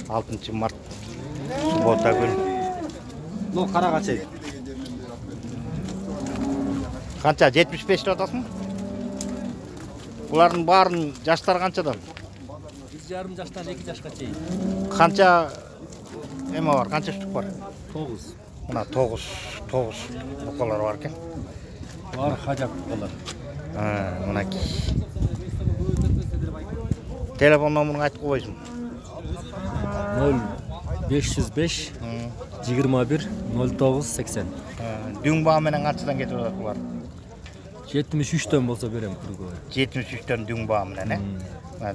6 март суббота күн. Ну, қарағачай. Қанша 75 деп атасың? Бұлардың барын жаштар қаншадан? 1,5 жаштан 2 жашқа чейін. Қанша эме бар? Қанша штук бар? 9. Мына 9 бұқалар бар екен. Бар хажап бұқалар. Мынаки. Телефон номерін айтып қойсың. 0505 21 09 80. Дүң бағаменен қаншадан кетіп жатыр бұлар? 73-тен болса берем күргөй. 73-тен дүң бағаменен,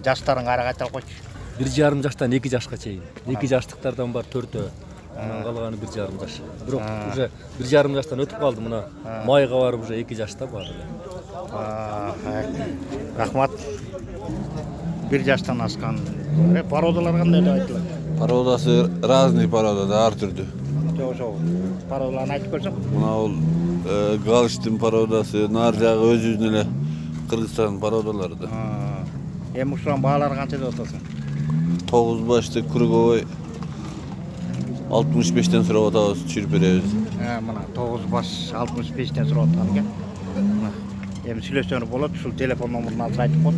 жаштарын қара қайталып қойшы. 1,5 жаштан 2 жашқа чейін. 2 жаштықтардан бар 4-ө. Қалғаны 1,5 жаш. Бирок уже 1,5 жаштан өтіп қалды мына. Майға барып уже 2 жашта бар. Рахмат. 1 жаштан асқан. Пародалар қандай деп айтылады? Пародасы разный парода, ар түрдүү. Жо. Пародаларын айтып көрсөң? Мына ол Галштин пародасы, нар жагы өзүнүн эле Кыргызстан пародалары да. Эми ушунун баалары канча деп атасың? 9 башты круговой 65-тен сурап атабыз, түшүрүп беребиз. Мына 9 баш 65-тен сурап аткан экен. Эми сүйлөсөңөр болот, ушул телефон номерин алып айтып кой.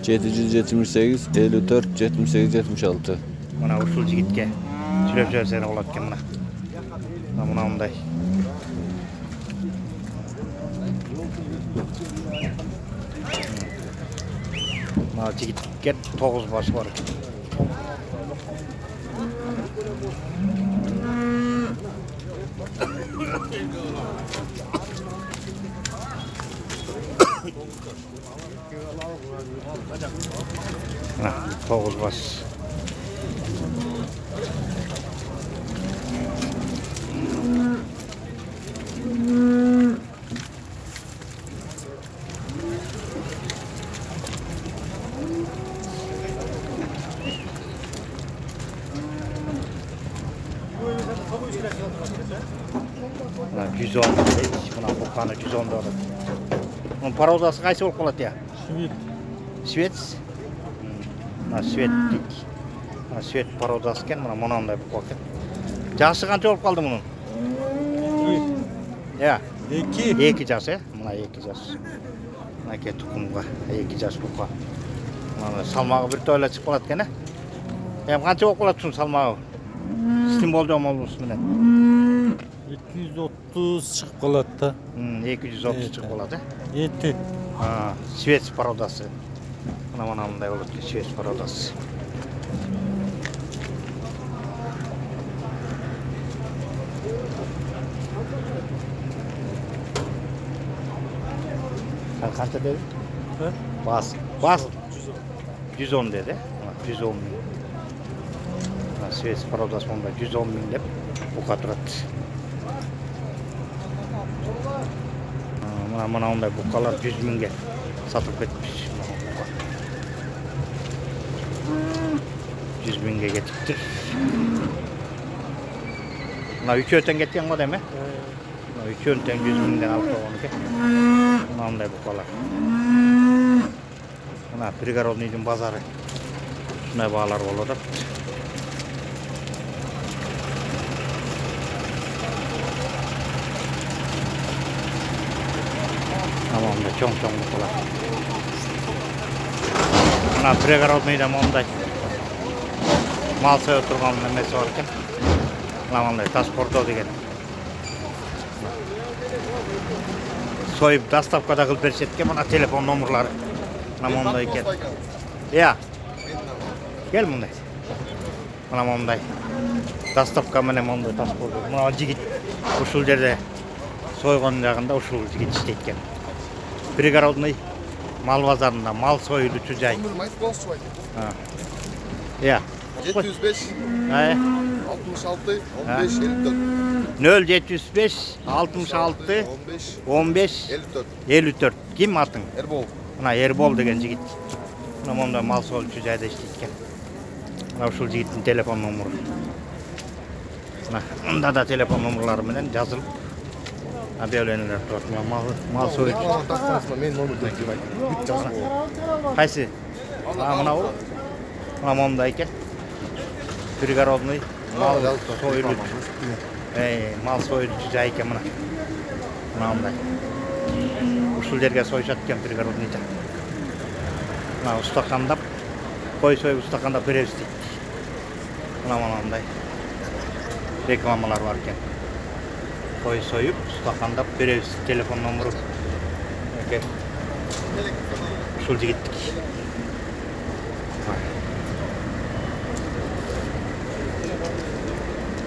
778 54 78 76. Мына ушул жигитке сүйлөп жиберсең болот экен мына. Мына мындай. Мына жигитке 9 баш бар. Мына 9 баш. Мына 110 дейт, мына буканы 110 деп атат. Мунун пародасы кайсы болуп калат я? Свет. Мына свет дейт. Мына свет пародасы экен, мына монандай болуп калат экен. Жашы канча болуп калды мунун? 2 жаш, мына 2 жаш. Мына ке тукумга 2 жаш бука. Мына салмагы бир тойло чыгып калат экен, Эми канча болуп калат ушунун салмагы? Сиздин болжомуңуз менен 230 чыгып калат да. 230 чыгып калат, Эти. Свет пародасы. Мына мындай болот, свет пародасы. Kança dedi? Bas. 110 dedi. 110 bin. Свет пародасы монда 110 bin деп бука турат. Мына ондай букалар 100 миңге сатылып кетипти. 100 миңге кетиптир. Мына үчөөтөн кеткен го деме? Мына үчөөтөн 100 миңден алып койгон экен. Мына ондай букалар. Мына пригородныйдын базары. Ушундай баалар болуп атат. Мында чоң букалар. Мына пригородныйда мондай мал союп турган эмеси бар экен. Мына мындай таш кордо деген. Союп доставкада кылып беришет экен, мына телефон номерлары. Мына мондай экен. Кел мындай. Мына мондай. Доставка менен мондай таш кордо. Мына жигит ушул жерде сойгон жагында ушул жигит иштейт экен. Пригородный мал базарында мал союлуучу жай. 705 66 15 075 66 15 54. Ким атың? Эрбол. Мына Эрбол деген жигит. Мына монда мал союлуучу жайда иштейт экен. Мына ушул жигиттин телефон номеру. Мына мында да телефон номерлары менен жазылып объявлениялар турат. Мал союлуучу. Мен номерди айтып Кайсы? Мына монда экен. Пригородный мал сойлы. Мал сойлы жай екен мына. Мынандай. Ушул жерге союшат экен пригородный жак. Мына устакандап, кой союп устакандап беребиз дейт. Мынандай. Рекламалар бар екен. Кой союп устакандап беребиз. Телефон номеру. Ушул жигиттик.